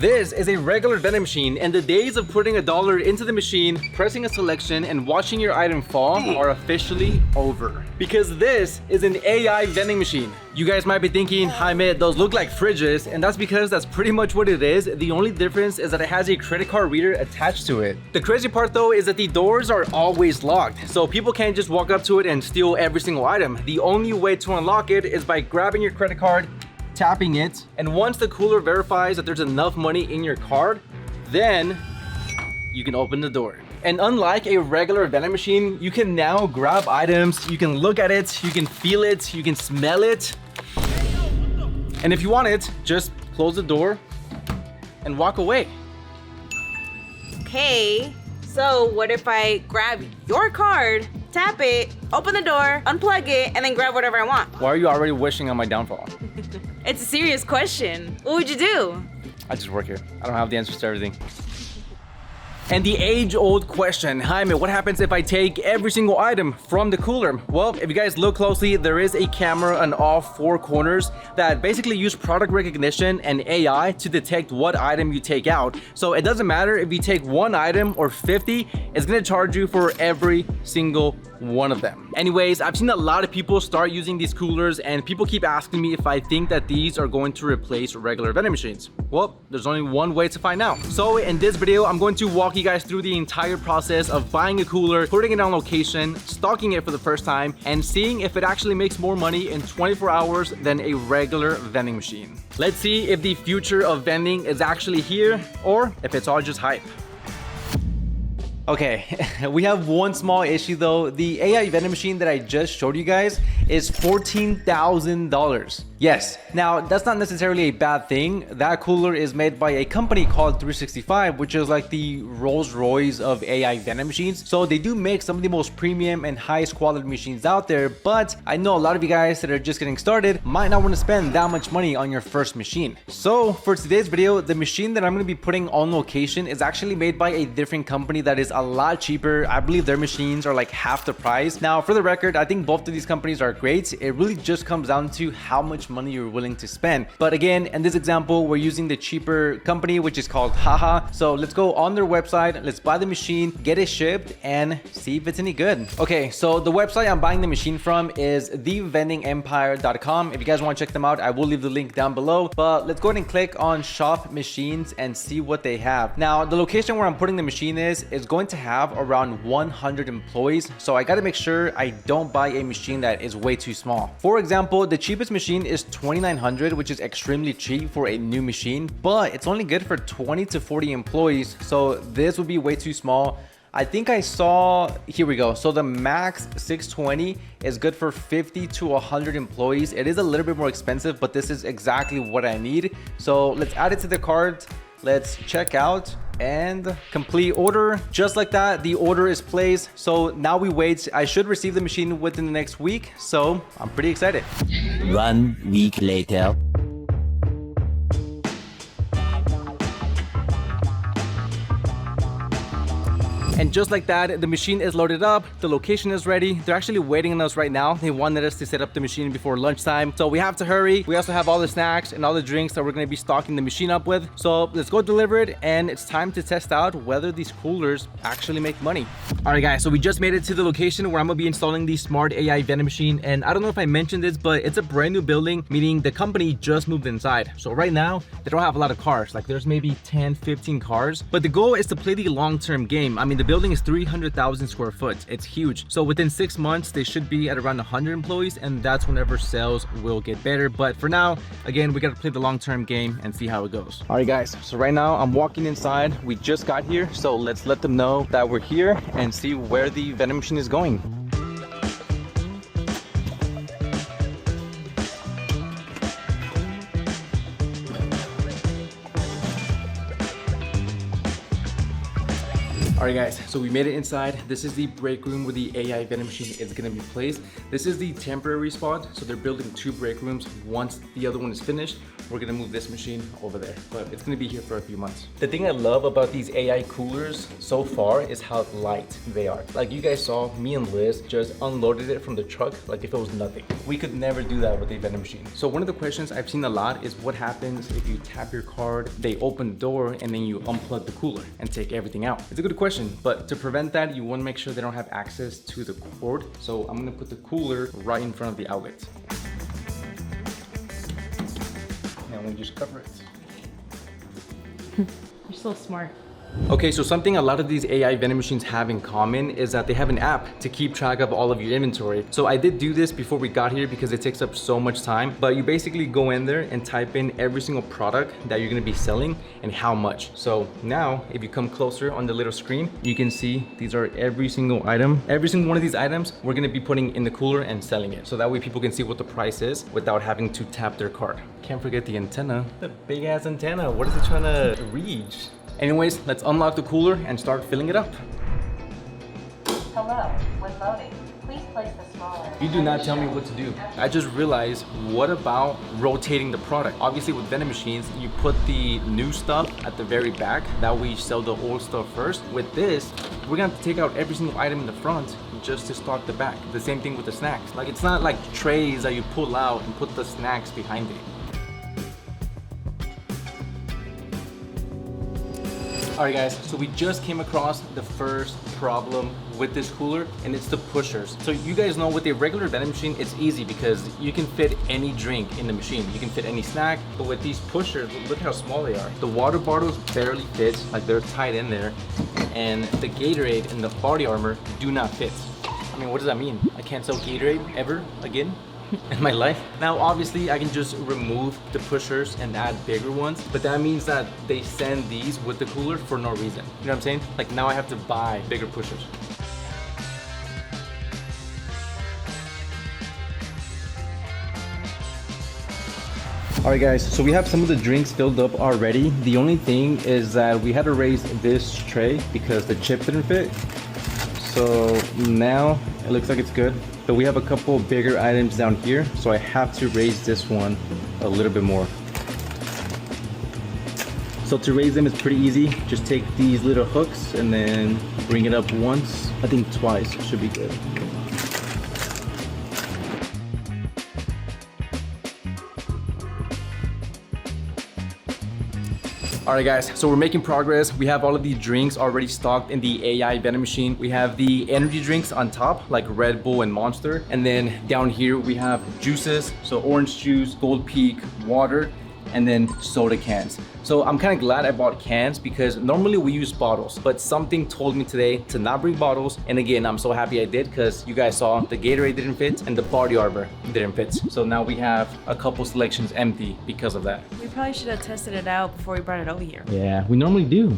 This is a regular vending machine, and the days of putting $1 into the machine, pressing a selection, and watching your item fall are officially over. Because this is an AI vending machine. You guys might be thinking, Jaime, those look like fridges, and that's because that's pretty much what it is. The only difference is that it has a credit card reader attached to it. The crazy part though is that the doors are always locked, so people can't just walk up to it and steal every single item. The only way to unlock it is by grabbing your credit card, tapping it, and once the cooler verifies that there's enough money in your card, then you can open the door. And unlike a regular vending machine, you can now grab items, you can look at it, you can feel it, you can smell it. And if you want it, just close the door and walk away. Okay, so what if I grab your card, tap it, open the door, unplug it, and then grab whatever I want? Why are you already wishing on my downfall? It's a serious question. What would you do? I just work here. I don't have the answers to everything. And the age-old question, Jaime, what happens if I take every single item from the cooler? Well, if you guys look closely, there is a camera on all 4 corners that basically use product recognition and AI to detect what item you take out. So it doesn't matter if you take 1 item or 50, it's gonna charge you for every single one of them. Anyways, I've seen a lot of people start using these coolers, and people keep asking me if I think that these are going to replace regular vending machines. Well, there's only one way to find out. So in this video, I'm going to walk you guys through the entire process of buying a cooler, putting it on location, stocking it for the first time, and seeing if it actually makes more money in 24 hours than a regular vending machine. Let's see if the future of vending is actually here or if it's all just hype. Okay, we have one small issue though. The AI vending machine that I just showed you guys is $14,000. Yes, now that's not necessarily a bad thing. That cooler is made by a company called 365, which is like the Rolls Royce of AI vending machines. So they do make some of the most premium and highest quality machines out there, but I know a lot of you guys that are just getting started might not want to spend that much money on your first machine. So for today's video, the machine that I'm going to be putting on location is actually made by a different company that is a lot cheaper. I believe their machines are like half the price. Now, for the record, I think both of these companies are great. It really just comes down to how much money you're willing to spend. But again, in this example, we're using the cheaper company, which is called Haha. So let's go on their website, let's buy the machine, get it shipped, and see if it's any good. Okay, so the website I'm buying the machine from is thevendingempire.com. If you guys want to check them out, I will leave the link down below. But let's go ahead and click on shop machines and see what they have. Now, the location where I'm putting the machine is going to have around 100 employees. So I got to make sure I don't buy a machine that is way too small. For example, the cheapest machine is $2,900, which is extremely cheap for a new machine, but it's only good for 20 to 40 employees. So this would be way too small. I think I saw, here we go. So the Max 620 is good for 50 to 100 employees. It is a little bit more expensive, but this is exactly what I need. So let's add it to the cart. Let's check out and complete order. Just like that, the order is placed. So now we wait. I should receive the machine within the next week. So I'm pretty excited. 1 week later. And just like that, the machine is loaded up, the location is ready. They're actually waiting on us right now. They wanted us to set up the machine before lunchtime, so we have to hurry. We also have all the snacks and all the drinks that we're going to be stocking the machine up with. So let's go deliver it, and it's time to test out whether these coolers actually make money. All right, guys, so we just made it to the location where I'm going to be installing the smart AI vending machine. And I don't know if I mentioned this, but it's a brand new building, meaning the company just moved inside. So right now, they don't have a lot of cars. Like there's maybe 10, 15 cars, but the goal is to play the long-term game. I mean, the building is 300,000 square foot. It's huge. So within 6 months, they should be at around 100 employees, and that's whenever sales will get better. But for now, again, we got to play the long-term game and see how it goes. All right, guys. So right now I'm walking inside. We just got here. So let's let them know that we're here and see where the vending machine is going. All right, guys, so we made it inside. This is the break room where the AI vending machine is gonna be placed. This is the temporary spot, so they're building 2 break rooms once the other one is finished. we're gonna move this machine over there, but it's gonna be here for a few months. The thing I love about these AI coolers so far is how light they are. Like you guys saw, me and Liz just unloaded it from the truck like if it was nothing. We could never do that with a vending machine. So one of the questions I've seen a lot is what happens if you tap your card, they open the door, and then you unplug the cooler and take everything out. It's a good question, but to prevent that, you wanna make sure they don't have access to the cord. So I'm gonna put the cooler right in front of the outlet. And we just cover it. You're so smart. Okay, so something a lot of these AI vending machines have in common is that they have an app to keep track of all of your inventory. So I did do this before we got here because it takes up so much time, but you basically go in there and type in every single product that you're gonna be selling and how much. So now, if you come closer on the little screen, you can see these are every single item. Every single one of these items, we're gonna be putting in the cooler and selling it. So that way people can see what the price is without having to tap their card. Can't forget the antenna. The big ass antenna, what is it trying to reach? Anyways, let's unlock the cooler and start filling it up. Hello, when loading, please place the smaller. You do not tell me what to do. I just realized, what about rotating the product? Obviously with vending machines, you put the new stuff at the very back. That way you sell the old stuff first. With this, we're gonna have to take out every single item in the front just to stock the back. The same thing with the snacks. Like it's not like trays that you pull out and put the snacks behind it. All right guys, so we just came across the first problem with this cooler, and it's the pushers. So you guys know with a regular vending machine, it's easy because you can fit any drink in the machine. You can fit any snack, but with these pushers, look how small they are. The water bottles barely fit, like they're tied in there, and the Gatorade and the body armor do not fit. I mean, what does that mean? I can't sell Gatorade ever again in my life? Now obviously I can just remove the pushers and add bigger ones, but that means that they send these with the cooler for no reason. You know what I'm saying? Like now I have to buy bigger pushers. All right guys, so we have some of the drinks filled up already. The only thing is that we had to raise this tray because the chip didn't fit. So now it looks like it's good. But we have a couple bigger items down here, so I have to raise this one a little bit more. So to raise them is pretty easy. Just take these little hooks and then bring it up once. I think twice should be good. All right guys, so we're making progress. We have all of the drinks already stocked in the AI vending machine. We have the energy drinks on top, like Red Bull and Monster. And then down here we have juices, so orange juice, Gold Peak, water, and then soda cans. So I'm kind of glad I bought cans because normally we use bottles, but something told me today to not bring bottles. And again, I'm so happy I did because you guys saw the Gatorade didn't fit and the body armor didn't fit. So now we have a couple selections empty because of that. We probably should have tested it out before we brought it over here. Yeah, we normally do.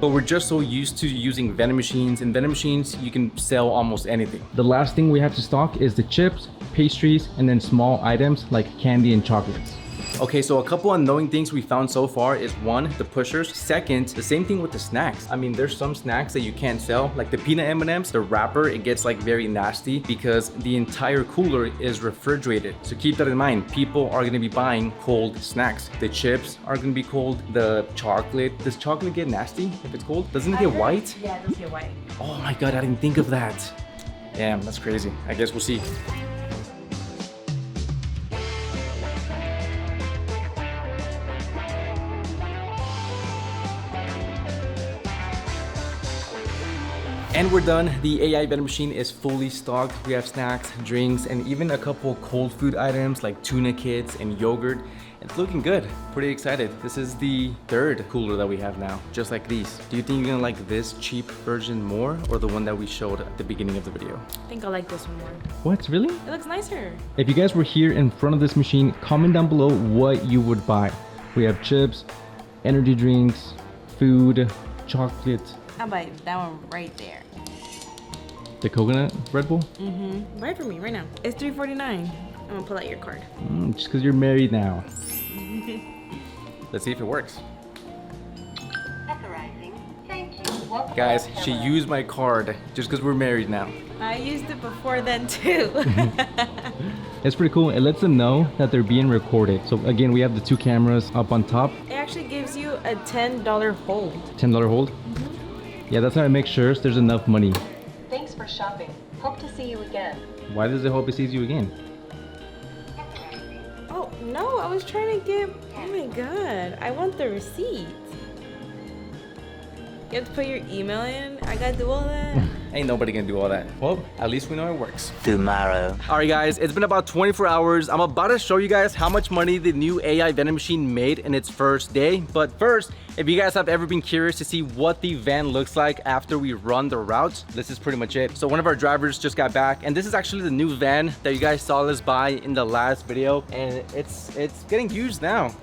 But we're just so used to using vending machines. In vending machines, you can sell almost anything. The last thing we have to stock is the chips, pastries, and then small items like candy and chocolates. Okay, so a couple unknowing things we found so far is one, the pushers. Second, the same thing with the snacks. I mean, there's some snacks that you can't sell, like the peanut M&Ms, the wrapper, it gets like very nasty because the entire cooler is refrigerated. So keep that in mind. People are gonna be buying cold snacks. The chips are gonna be cold. The chocolate, does chocolate get nasty if it's cold? Doesn't it get white? Yeah, it does get white. Oh my God, I didn't think of that. Damn, that's crazy. I guess we'll see. And we're done. The AI vending machine is fully stocked. We have snacks, drinks, and even a couple cold food items like tuna kits and yogurt. It's looking good. Pretty excited. This is the third cooler that we have now, just like these. Do you think you're gonna like this cheap version more or the one that we showed at the beginning of the video? I think I like this one more. What, really? It looks nicer. If you guys were here in front of this machine, comment down below what you would buy. We have chips, energy drinks, food, chocolate. I'll buy that one right there. The coconut Red Bull? Mm-hmm. Buy it for me right now. It's $3.49. I'm gonna pull out your card. Just because you're married now. Let's see if it works. Authorizing. Thank you. Welcome Guys, back, she hello. used my card just because we're married now. I used it before then too. It's pretty cool. It lets them know that they're being recorded. So again, we have the 2 cameras up on top. It actually gives you a $10 hold. $10 hold? Yeah, that's how I make sure there's enough money. Thanks for shopping. Hope to see you again. Why does it hope it sees you again? Oh, no, I was trying to get, oh my God, I want the receipt. You have to put your email in? I gotta do all that? Ain't nobody gonna do all that. Well, at least we know it works. Tomorrow. All right, guys, it's been about 24 hours. I'm about to show you guys how much money the new AI vending machine made in its first day. But first, if you guys have ever been curious to see what the van looks like after we run the routes, this is pretty much it. So one of our drivers just got back, and this is actually the new van that you guys saw us buy in the last video, and it's getting used now.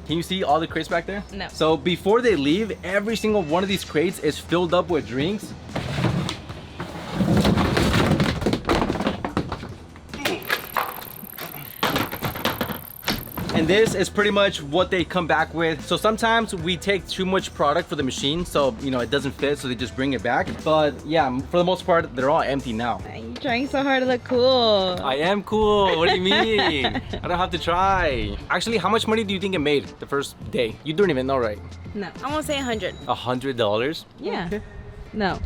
Can you see all the crates back there? No. So before they leave, every single one of these crates is filled up with drinks. And this is pretty much what they come back with. So sometimes we take too much product for the machine, so you know it doesn't fit, so they just bring it back. But yeah, for the most part, they're all empty now. You're trying so hard to look cool. I am cool. What do you mean? I don't have to try. Actually, how much money do you think it made the first day? You don't even know, right? No, I'm gonna say 100. $100? Yeah. Okay. No.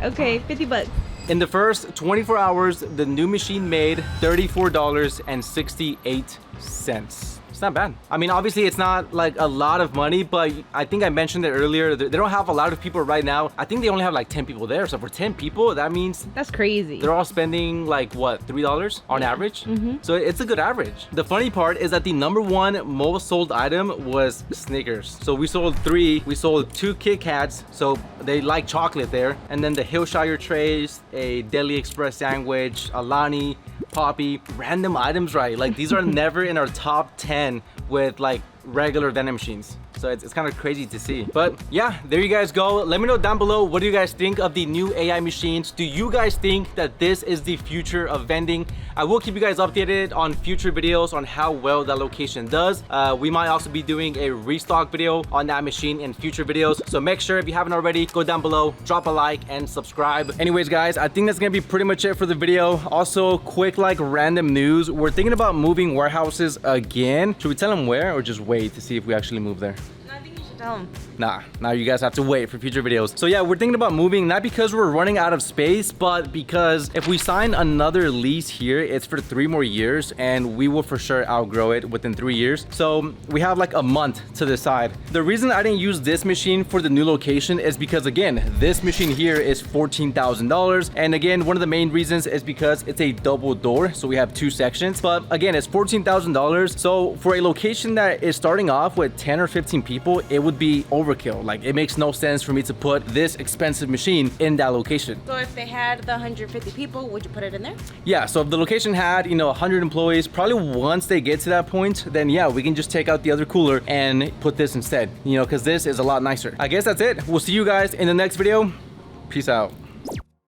Okay, 50 bucks. In the first 24 hours, the new machine made $34.68. It's not bad. I mean, obviously it's not like a lot of money, but I think I mentioned it earlier. They don't have a lot of people right now. I think they only have like 10 people there. So for 10 people, that means That's crazy. they're all spending like what, $3 on average? So it's a good average. The funny part is that the #1 most sold item was Snickers. So we sold 3. We sold 2 Kit Kats. So they like chocolate there. And then the Hillshire trays, a Deli Express sandwich, Alani, Poppy, random items, right? Like these are never in our top 10 with like regular vending machines. So it's kind of crazy to see. But yeah, there you guys go. Let me know down below, what do you guys think of the new AI machines? Do you guys think that this is the future of vending? I will keep you guys updated on future videos on how well that location does. We might also be doing a restock video on that machine in future videos. So make sure, if you haven't already, go down below, drop a like and subscribe. Anyways, guys, I think that's gonna be pretty much it for the video. Also, quick like random news. We're thinking about moving warehouses again. Should we tell them where, or just wait to see if we actually move there? No, I think you should tell them. Nah, now you guys have to wait for future videos. So yeah, we're thinking about moving, not because we're running out of space, but because if we sign another lease here, it's for 3 more years, and we will for sure outgrow it within 3 years. So we have like a month to decide. The reason I didn't use this machine for the new location is because, again, this machine here is $14,000. And again, one of the main reasons is because it's a double door, so we have 2 sections. But again, it's $14,000. So for a location that is starting off with 10 or 15 people, it would be overkill. Like, it makes no sense for me to put this expensive machine in that location. So if they had the 150 people, would you put it in there? Yeah, so if the location had, 100 employees, probably once they get to that point, then yeah, we can just take out the other cooler and put this instead, because this is a lot nicer. I guess that's it. We'll see you guys in the next video. Peace out.